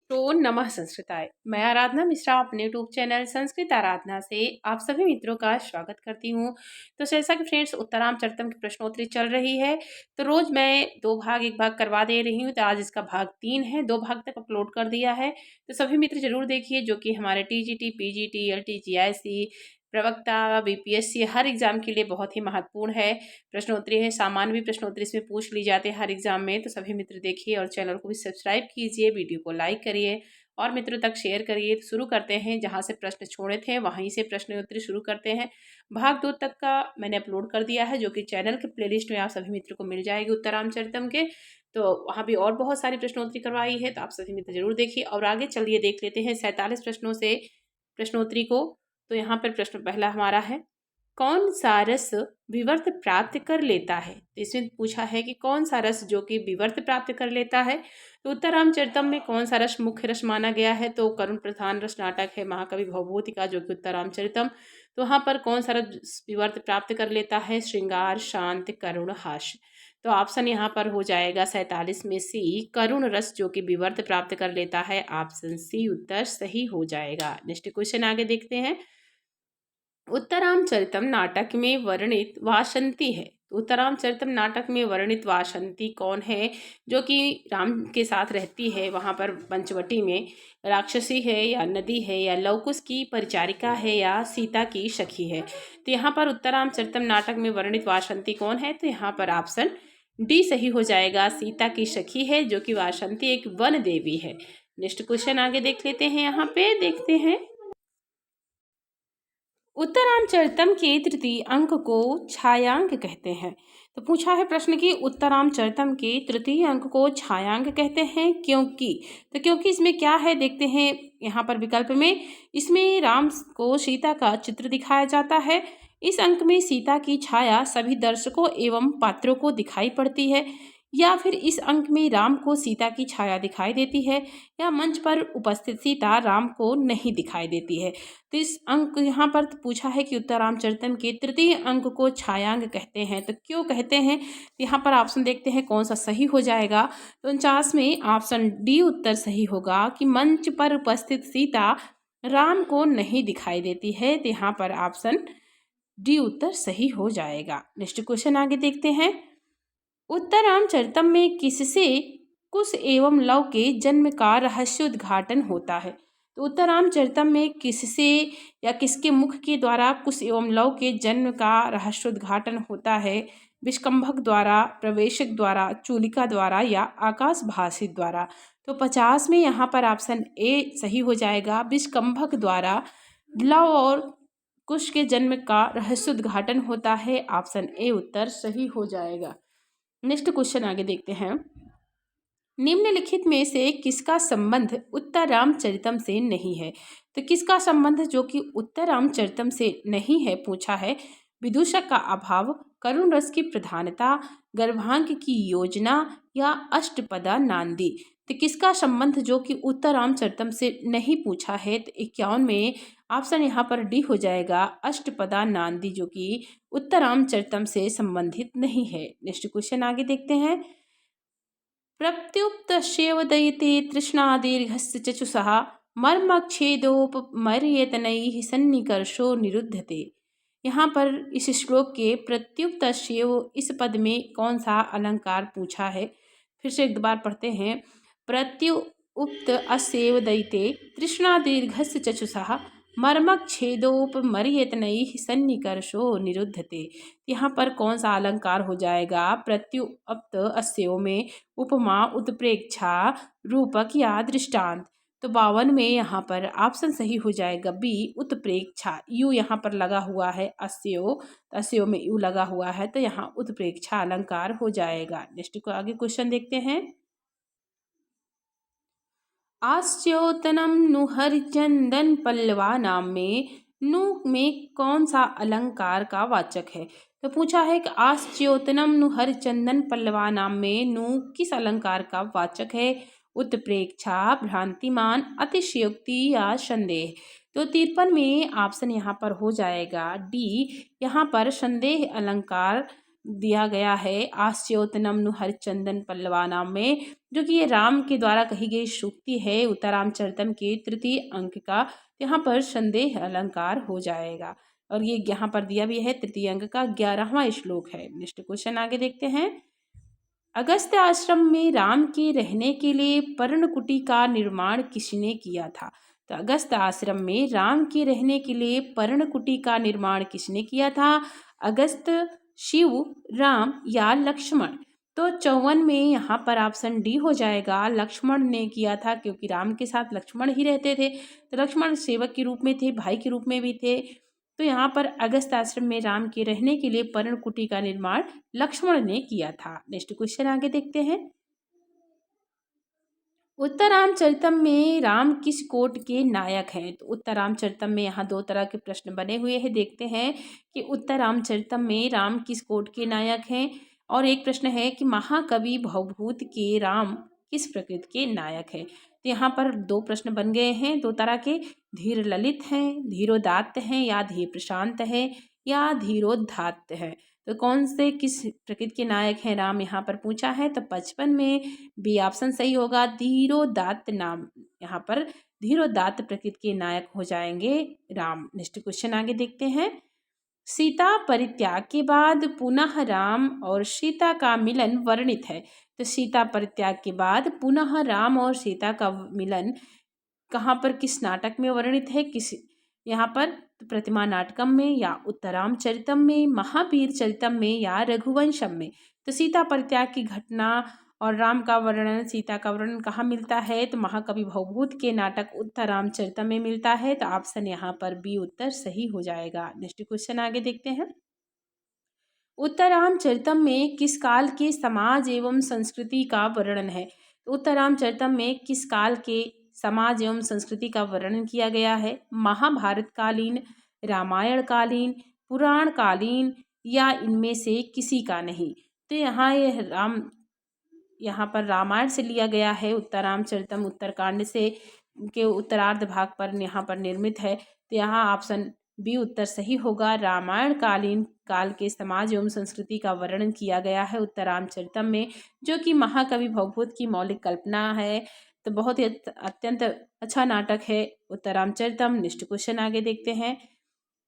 तो नमः संस्कृताय। मैं आराधना मिश्रा अपने यूट्यूब चैनल संस्कृत आराधना से आप सभी मित्रों का स्वागत करती हूँ। तो जैसा कि फ्रेंड्स उत्तरामचरितम की प्रश्नोत्तरी चल रही है, तो रोज मैं 2 भाग 1 भाग करवा दे रही हूँ। तो आज इसका भाग 3 है, 2 भाग तक अपलोड कर दिया है। तो सभी मित्र जरूर देखिए, जो कि हमारे टीजीटी, पीजीटी, एलटी, जीआईसी, प्रवक्ता, बीपीएससी हर एग्जाम के लिए बहुत ही महत्वपूर्ण है। प्रश्नोत्तरी है, सामान्य भी प्रश्नोत्तरी इसमें पूछ ली जाते हैं हर एग्जाम में। तो सभी मित्र देखिए और चैनल को भी सब्सक्राइब कीजिए, वीडियो को लाइक करिए और मित्रों तक शेयर करिए। तो शुरू करते हैं, जहाँ से प्रश्न छोड़े थे वहीं से प्रश्नोत्तरी शुरू करते हैं। भाग 2 तक का मैंने अपलोड कर दिया है, जो कि चैनल के प्लेलिस्ट में आप सभी मित्रों को मिल जाएगी उत्तरामचरितम के। तो वहाँ भी और बहुत सारी प्रश्नोत्तरी करवाई है, तो आप सभी मित्र जरूर देखिए। और आगे चलिए देख लेते हैं 47 प्रश्नों से प्रश्नोत्तरी को। तो यहाँ पर प्रश्न पहला हमारा है, कौन सा रस विवर्त प्राप्त कर लेता है। तो इसमें पूछा है कि कौन सा रस जो कि विवर्त प्राप्त कर लेता है। तो उत्तरामचरितम में कौन सा रस मुख्य रस माना गया है। तो करुण प्रधान रस नाटक है महाकवि भवभूति का, जो कि उत्तरामचरितम। तो वहाँ पर कौन सा रस विवर्त प्राप्त कर लेता है, श्रृंगार, शांत, करुण, हास्य। तो ऑप्शन यहाँ पर हो जाएगा 47 में सी, करुण रस जो कि विवर्त प्राप्त कर लेता है। ऑप्शन सी उत्तर सही हो जाएगा। नेक्स्ट क्वेश्चन आगे देखते हैं। उत्तरामचरितम नाटक में वर्णित वासंती है। तो उत्तरामचरितम नाटक में वर्णित वासंती कौन है, जो कि राम के साथ रहती है वहाँ पर पंचवटी में। राक्षसी है या नदी है या लवकुश की परिचारिका है या सीता की सखी है। तो यहाँ पर उत्तरामचरितम नाटक में वर्णित वासंती कौन है। तो यहाँ पर ऑप्शन डी सही हो जाएगा, सीता की सखी है, जो कि वासंती एक वन देवी है। नेक्स्ट क्वेश्चन आगे देख लेते हैं। यहाँ पे देखते हैं, उत्तरामचरितम के तृतीय अंक को छायांक कहते हैं। तो पूछा है प्रश्न कि उत्तरामचरितम के तृतीय अंक को छायांक कहते हैं क्योंकि। तो क्योंकि इसमें क्या है देखते हैं यहाँ पर विकल्प में। इसमें राम को सीता का चित्र दिखाया जाता है। इस अंक में सीता की छाया सभी दर्शकों एवं पात्रों को दिखाई पड़ती है, या फिर इस अंक में राम को सीता की छाया दिखाई देती है, या मंच पर उपस्थित सीता राम को नहीं दिखाई देती है। तो इस अंक यहाँ पर पूछा है कि उत्तरामचरितम के तृतीय अंक को छायांक कहते हैं। तो क्यों कहते हैं, यहाँ पर ऑप्शन देखते हैं कौन सा सही हो जाएगा। तो 49 में ऑप्शन डी उत्तर सही होगा कि मंच पर उपस्थित सीता राम को नहीं दिखाई देती है। तो यहाँ पर ऑप्शन डी उत्तर सही हो जाएगा। नेक्स्ट क्वेश्चन आगे देखते हैं। उत्तरामचरितम में किससे कुश एवं लव के जन्म का रहस्योद्घाटन होता है। तो उत्तरामचरितम में किससे या किसके मुख के द्वारा कुश एवं लव के जन्म का रहस्योद्घाटन होता है। विष्कंभक द्वारा, प्रवेशक द्वारा, चूलिका द्वारा या आकाश भाषित द्वारा। तो 50 में यहाँ पर ऑप्शन ए सही हो जाएगा, विष्कंभक द्वारा लव और कुश के जन्म का रहस्योद्घाटन होता है। ऑप्शन ए उत्तर सही हो जाएगा। नेक्स्ट क्वेश्चन आगे देखते हैं। निम्नलिखित में से किसका संबंध उत्तरामचरितम से नहीं है। तो किसका संबंध जो कि उत्तरामचरितम से नहीं है पूछा है। विदूषक का अभाव, करुण रस की प्रधानता, गर्भांक की योजना या अष्टपदा नांदी। तो किसका संबंध जो कि उत्तरामचरितम से नहीं पूछा है। तो 51 में ऑप्शन यहाँ पर डी हो जाएगा, अष्टपदा नांदी, जो कि उत्तरामचरितम से संबंधित नहीं है। नेक्स्ट क्वेश्चन आगे देखते हैं। प्रत्युक्तस्यैव दयिते तृष्णादीर्घस्य चक्षुषः मर्मच्छेदोपमर्यतनैः सन्निकर्षो निरुध्यते। यहाँ पर इस श्लोक के प्रत्युक्तस्यैव इस पद में कौन सा अलंकार पूछा है। फिर से एक बार पढ़ते हैं। प्रत्युक्त अस्यैव दयिते तृष्णादीर्घस्य चक्षुषः मर्मच्छेदोपमर्यतनैः सन्निकर्षो निरुध्यते। यहाँ पर कौन सा अलंकार हो जाएगा। प्रत्युक्त अस्यों में उपमा, उत्प्रेक्षा, रूपक या दृष्टांत। तो 52 में यहाँ पर ऑप्शन सही हो जाएगा बी, उत्प्रेक्षा। यू यहाँ पर लगा हुआ है, अस्यो में यू लगा हुआ है, तो यहाँ उत्प्रेक्षा अलंकार हो जाएगा। नेक्स्ट को आगे क्वेश्चन देखते हैं। आस्योतनम नु हरिचंदन पल्लवा नाम में नु में कौन सा अलंकार का वाचक है। तो पूछा है कि आस्योतनम नु हरिचंदन पल्लवा नाम में नु किस अलंकार का वाचक है। उत्प्रेक्षा, भ्रांतिमान, अतिशयोक्ति या संदेह। तो 53 में ऑप्शन यहाँ पर हो जाएगा डी, यहाँ पर संदेह अलंकार दिया गया है आस्योतनम नु हरिचंदन पल्लवा नाम में, जो कि ये राम के द्वारा कही गई सूक्ति है उत्तरामचरितम के तृतीय अंक का। यहाँ पर संदेह अलंकार हो जाएगा और ये यहाँ पर दिया भी है तृतीय अंक का 11वां श्लोक है। नेक्स्ट क्वेश्चन आगे देखते हैं। अगस्त्य आश्रम में राम के रहने के लिए पर्णकुटी का निर्माण किसने किया था? तो अगस्त्य आश्रम में राम के रहने के लिए पर्णकुटी का निर्माण किसने किया था? अगस्त्य, शिव, राम या लक्ष्मण? तो 54 में यहाँ पर ऑप्शन डी हो जाएगा, लक्ष्मण ने किया था, क्योंकि राम के साथ लक्ष्मण ही रहते थे। तो लक्ष्मण सेवक के रूप में थे, भाई के रूप में भी थे। तो यहाँ पर अगस्त्य आश्रम में राम के रहने के लिए पर्णकुटी का निर्माण लक्ष्मण ने किया था। नेक्स्ट क्वेश्चन आगे देखते हैं। उत्तरामचरितम में राम किस कोट के नायक हैं? तो उत्तरामचरितम में यहाँ दो तरह के प्रश्न बने हुए हैं, देखते हैं कि उत्तरामचरितम में राम किस कोट के नायक हैं। और एक प्रश्न है कि महाकवि भवभूत के राम किस प्रकृति के नायक है? तो यहाँ पर दो प्रश्न बन गए हैं दो तरह के, धीर ललित हैं, धीरोदात्त हैं या धीर प्रशांत है या धीरोदात्त है। तो कौन से किस प्रकृति के नायक हैं राम, यहाँ पर पूछा है। तो 55 में बी ऑप्शन सही होगा, धीरोदात्त नाम, यहाँ पर धीरोदात्त प्रकृति के नायक हो जाएंगे राम। नेक्स्ट क्वेश्चन आगे देखते हैं। सीता परित्याग के बाद पुनः राम और सीता का मिलन वर्णित है। तो सीता परित्याग के बाद पुनः राम और सीता का मिलन कहाँ पर, किस नाटक में वर्णित है? किस यहाँ पर प्रतिमा नाटकम में या उत्तरामचरितम में, महावीर चरितम में या रघुवंशम में? तो सीता परित्याग की घटना और राम का वर्णन, सीता का वर्णन कहाँ मिलता है? तो महाकवि भवभूत के नाटक उत्तरामचरितम में मिलता है। तो ऑप्शन यहाँ पर बी उत्तर सही हो जाएगा। नेक्स्ट क्वेश्चन आगे देखते हैं। उत्तरामचरितम में किस काल के समाज एवं संस्कृति का वर्णन है? उत्तरामचरितम में किस काल के समाज एवं संस्कृति का वर्णन किया गया है? महाभारत कालीन, रामायण कालीन, पुराण कालीन या इनमें से किसी का नहीं? तो यहाँ पर रामायण से लिया गया है। उत्तरामचरितम उत्तरकांड से के उत्तरार्ध भाग पर यहाँ पर निर्मित है। तो यहाँ ऑप्शन बी उत्तर सही होगा, रामायण कालीन काल के समाज एवं संस्कृति का वर्णन किया गया है उत्तरामचरितम में, जो कि महाकवि भवभूत की मौलिक कल्पना है। तो बहुत ही अत्यंत अच्छा नाटक है उत्तरामचरितम। नेक्स्ट क्वेश्चन आगे देखते हैं।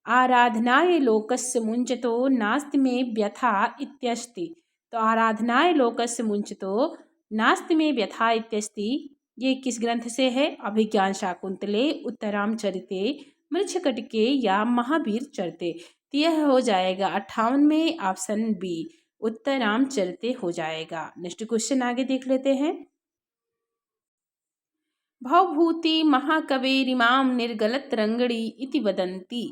आराधनाय लोकस्य मुंचतो नास्ति में व्यथा इत्यस्ति। तो आराधनाय लोकस्य मुंचतो नास्ति में व्यथा इत्यस्ति, ये किस ग्रंथ से है? अभिज्ञान शाकुंतले, उत्तरामचरिते, मृच्छकटिके या महावीर चरिते? तो यह हो जाएगा 58 में ऑप्शन बी उत्तरामचरिते हो जाएगा। नेक्स्ट क्वेश्चन आगे देख लेते हैं। भवभूति महाकवेरिमाम निर्गलत रंगड़ी इति वदन्ति।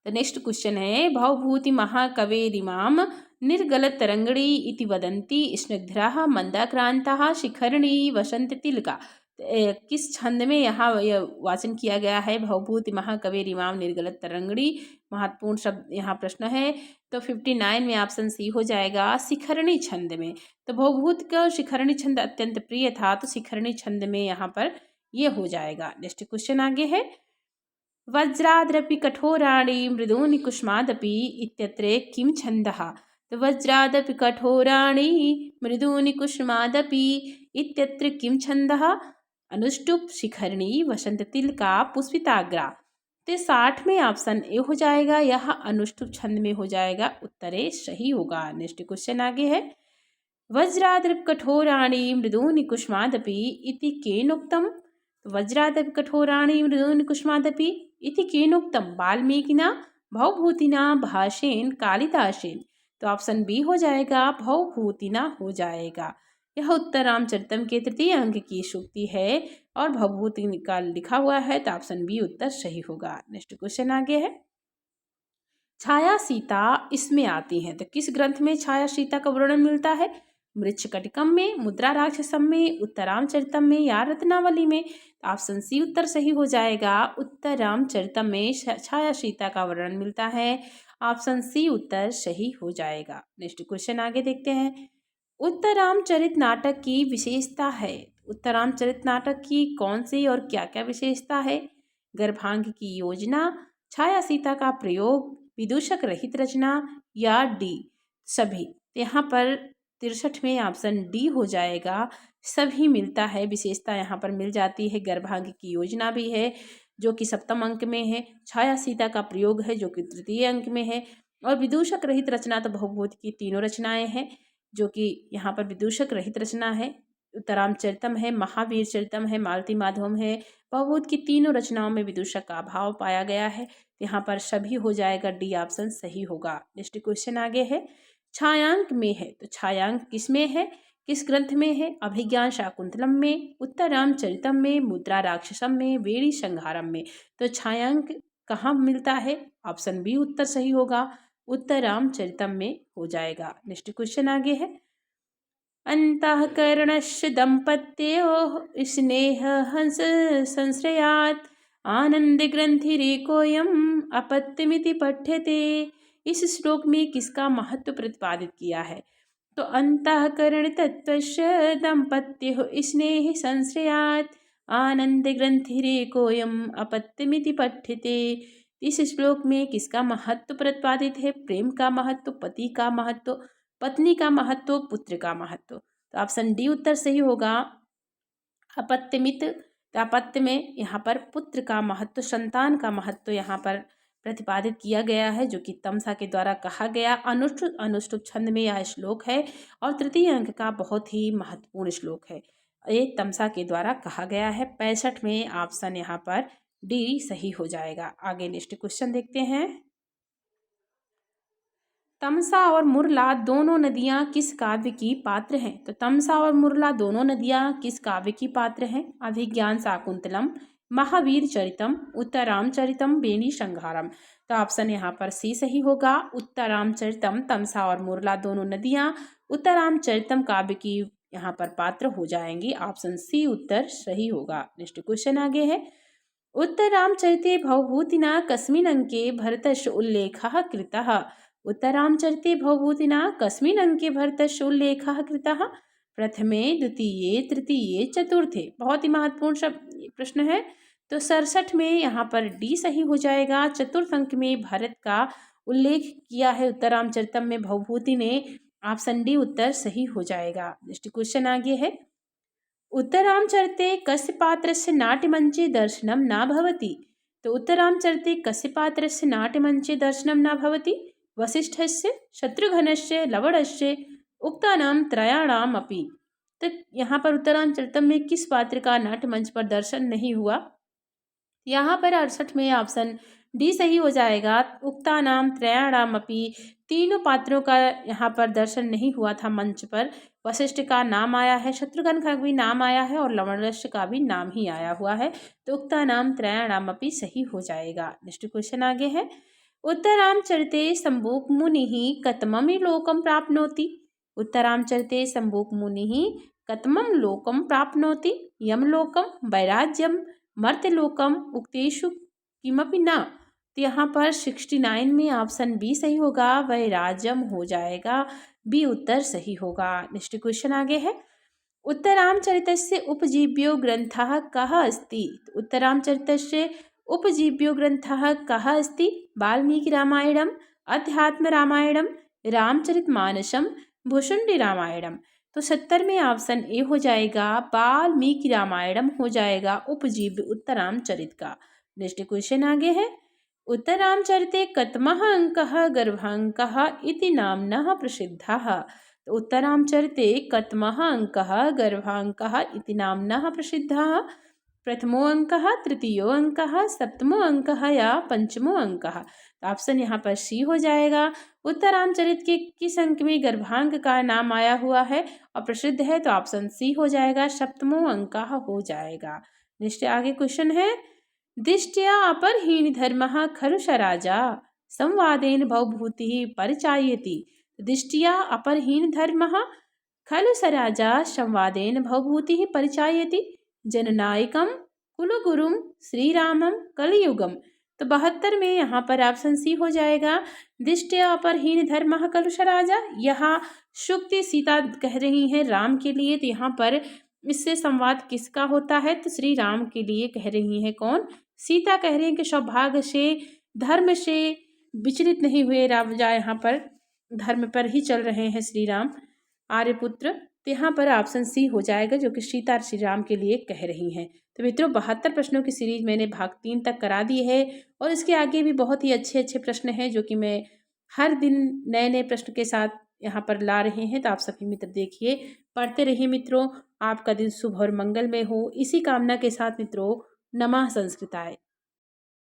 तो नेक्स्ट क्वेश्चन है, भवभूति महाकवेरिमाम निर्गलत रंगड़ी इति वदन्ति स्निग्धराः मंदाक्रांताः शिखरणी वसंत तिलका। किस छंद में यहाँ यह वाचन किया गया है? भवभूति महाकवेरिमाम निर्गलत तरंगड़ी, महत्वपूर्ण शब्द यहाँ प्रश्न है। तो 59 में ऑप्शन सी हो जाएगा, शिखरणी छंद में। तो भवभूत का शिखरणी छंद अत्यंत प्रिय था, तो शिखरणी छंद में यहाँ पर ये हो जाएगा। नेक्स्ट क्वेश्चन आगे है। वज्राद्रपि कठोराणि मृदूनि कुष्मादपि इत्यत्र किम छंदः? तो वज्रादपि कठोराणि मृदूनि कुष्मादपि इत्यत्र किम छंदः? अनुष्टुप, शिखरणी, वसंत तिलका, पुष्पिताग्रा। तो 60 में ऑप्शन ए हो जाएगा, यह अनुष्टुप छंद में हो जाएगा, उत्तरे सही होगा। नेक्स्ट क्वेश्चन आगे है। वज्राद्रप कठोराणि मृदूनि कुष्मादपि इति केनोक्तम? वज्रादपि कठोराणि मृदूनि कुष्मादपि इति केनोक्तम? वाल्मीकिना, भवभूतिना, भाषेन, कालिदासेन? तो ऑप्शन बी हो जाएगा, भवभूतिना हो जाएगा। यह उत्तरामचरितम के तृतीय अंक की सूक्ति है और भवभूति का लिखा हुआ है, तो ऑप्शन बी उत्तर सही होगा। नेक्स्ट क्वेश्चन आगे है। छाया सीता इसमें आती है, तो किस ग्रंथ में छाया सीता का वर्णन मिलता है? मृच्छकटिकम में, मुद्रा राक्षसम में, उत्तरामचरितम में या रत्नावली में? तो ऑप्शन सी उत्तर सही हो जाएगा, उत्तरामचरितम में छाया सीता का वर्णन मिलता है। ऑप्शन सी उत्तर सही हो जाएगा। नेक्स्ट क्वेश्चन आगे देखते हैं। उत्तरामचरित नाटक की विशेषता है। उत्तरामचरित नाटक की कौन सी और क्या क्या विशेषता है? गर्भांग की योजना, छाया सीता का प्रयोग, विदूषक रहित रचना या डी? सभी। यहाँ पर 63 में ऑप्शन डी हो जाएगा, सभी मिलता है। विशेषता यहाँ पर मिल जाती है। गर्भांग की योजना भी है जो कि 7वें अंक में है। छाया सीता का प्रयोग है जो कि 3य अंक में है। और विदूषक रहित रचना तो भवभूति की तीनों रचनाएं हैं जो कि यहाँ पर विदूषक रहित रचना है। उत्तरामचरितम है, महावीर चरितम है, मालती माधवम है। भवभूति की तीनों रचनाओं में विदूषक का अभाव पाया गया है। यहाँ पर सभी हो जाएगा, डी ऑप्शन सही होगा। नेक्स्ट क्वेश्चन आगे है, छायांक में है तो छायांक किस में है, किस ग्रंथ में है? अभिज्ञान शाकुंतलम में, उत्तरामचरितम में, मुद्रा राक्षसम में, वेणी संहारम में। तो छायांक कहाँ मिलता है? ऑप्शन बी उत्तर सही होगा, उत्तरामचरितम में हो जाएगा। नेक्स्ट क्वेश्चन आगे है, अंतःकरणस्य दंपत्योः स्नेह हंस संश्रयात् आनंद ग्रंथिरेकोयम अपत्यमिति पठ्यते। इस श्लोक में किसका महत्व प्रतिपादित किया है? तो अंतःकरण तत्वस्य दंपत्योः स्नेह संश्रयात् आनंद ग्रंथिरेकोयम अपत्यमिति पठ्यते। इस श्लोक में किसका महत्व प्रतिपादित है? प्रेम का महत्व, पति का महत्व, पत्नी का महत्व, पुत्र का महत्व। तो ऑप्शन डी उत्तर सही होगा, अपत्यमित। तो अपत्य में यहाँ पर पुत्र का महत्व, संतान का महत्व यहाँ पर प्रतिपादित किया गया है जो कि तमसा के द्वारा कहा गया। अनुष्टुप अनुष्टुप छंद में यह श्लोक है और 3य अंक का बहुत ही महत्वपूर्ण श्लोक है। ये तमसा के द्वारा कहा गया है। 65 में ऑप्शन यहाँ पर डी सही हो जाएगा। आगे नेक्स्ट क्वेश्चन देखते हैं, तमसा और मुरला दोनों नदियाँ किस काव्य की पात्र हैं? तो तमसा और मुरला दोनों नदियाँ किस काव्य की पात्र हैं? अभिज्ञान शाकुंतलम, महावीर चरितम, उत्तरामचरितम, वेणी संहारम। तो ऑप्शन यहाँ पर सी सही होगा, उत्तरामचरितम। तमसा और मुरला दोनों नदियाँ उत्तरामचरितम काव्य की यहाँ पर पात्र हो जाएंगी। ऑप्शन सी उत्तर सही होगा। नेक्स्ट क्वेश्चन आगे है, उत्तरामचरिते भवभूतिना कस्मिन् अंके भरतस्य उल्लेखः कृतः? उत्तरामचरिते भवभूतिना कस्मिन् अंके भरतस्य उल्लेखः कृतः? प्रथमे, द्वितीये, तृतीये, चतुर्थे। बहुत ही महत्वपूर्ण प्रश्न है। तो 67 में यहाँ पर डी सही हो जाएगा। चतुर्थ अंक में भरत का उल्लेख किया है उत्तरामचरितम में भवभूति ने। ऑप्शन डी उत्तर सही हो जाएगा। नेक्स्ट क्वेश्चन आगे है, उत्तरामचरिते कस्य पात्रस्य नाट्यमंचे दर्शनं न भवति? तो उत्तरामचरिते कस्य पात्रस्य नाट्यमंचे दर्शनं न भवति? वसिष्ठस्य, शत्रुघ्नस्य, लवणस्य, उक्तानां त्रयाणाम अपि। तो यहाँ पर उत्तरामचरितम में किस पात्र का नाट्य मंच पर दर्शन नहीं हुआ? यहाँ पर 68 में ऑप्शन डी सही हो जाएगा, उक्तानाम त्रयाणाम अपि। तीनों पात्रों का यहाँ पर दर्शन नहीं हुआ था मंच पर। वशिष्ठ का नाम आया है, शत्रुघ्न का भी नाम आया है और लवणस्य का भी नाम ही आया हुआ है। तो उक्तानाम त्रयाणाम अपि सही हो जाएगा। नेक्स्ट क्वेश्चन आगे है, उत्तरामचरिते शंभुक मुनिः कतमं लोकं प्राप्नोति? उत्तरामचरिते शंभुक मुनिः कतमं लोकं प्राप्नोति? यमलोकम, वैराज्यम, मर्त्यलोकम, उक्तेषु किमपि न। तो यहाँ पर 69 में ऑप्शन बी सही होगा, वैराज्यम हो जाएगा। बी उत्तर सही होगा। नेक्स्ट क्वेश्चन आगे है, उत्तरामचरितस्य उपजीव्यो ग्रंथः कः अस्ति? उत्तरामचरितस्य उपजीव्यो ग्रंथः कः अस्ति? वाल्मीकिरामायणम्, अध्यात्मरामायणम्, रामचरितमानसम्, भुशुंडी रामायणम्। तो 70 में ऑप्शन ए हो जाएगा, वाल्मीकि रामायणम हो जाएगा उपजीव्य उत्तरामचरित का। नेक्स्ट क्वेश्चन आगे है, उत्तरामचरिते कतमः अंकः गर्भांकः इति नाम्नः प्रसिद्धः? तो उत्तरामचरिते कतमः अंकः गर्भांकः इति नाम्नः प्रसिद्धः? प्रथमो अंकः, तृतीयो अंकः, सप्तमो अंकः या पंचमो अंकः? तो ऑप्शन यहाँ पर सी हो जाएगा। उत्तरामचरित के किस अंक में गर्भांक का नाम आया हुआ है और प्रसिद्ध है? तो ऑप्शन सी हो जाएगा, सप्तमो अंक हो जाएगा। नेक्स्ट आगे क्वेश्चन है, दिष्ट्या अपरहीन धर्मः खलु स राजा संवादेन भवभूतिः परिचायति? दिष्ट्या अपरहीन धर्मः खलु स राजा संवादेन भवभूतिः परिचायति? जननायकम, कुलगुरुम, श्रीरामम, कलियुगम। तो 72 में यहाँ पर ऑप्शन सी हो जाएगा, दिष्ट्या अपरहीन धर्मः खलु स राजा। यहाँ शुक्ति सीता कह रही हैं राम के लिए, तो यहाँ पर इससे संवाद किसका होता है? तो श्री राम के लिए कह रही हैं। कौन? सीता कह रही हैं कि सौभाग्य से, धर्म से विचलित नहीं हुए राजा यहाँ पर धर्म पर ही चल रहे हैं श्री राम आर्यपुत्र, तो यहाँ पर ऑप्शन सी हो जाएगा, जो कि सीता श्री राम के लिए कह रही हैं। तो मित्रों 72 प्रश्नों की सीरीज मैंने भाग 3 तक करा दी है और इसके आगे भी बहुत ही अच्छे अच्छे प्रश्न हैं जो कि मैं हर दिन नए नए प्रश्न के साथ यहाँ पर ला रहे हैं। तो आप सभी मित्र देखिए, पढ़ते रहिए मित्रों। आपका दिन शुभ और मंगलमय हो, इसी कामना के साथ मित्रों, नमः संस्कृताय।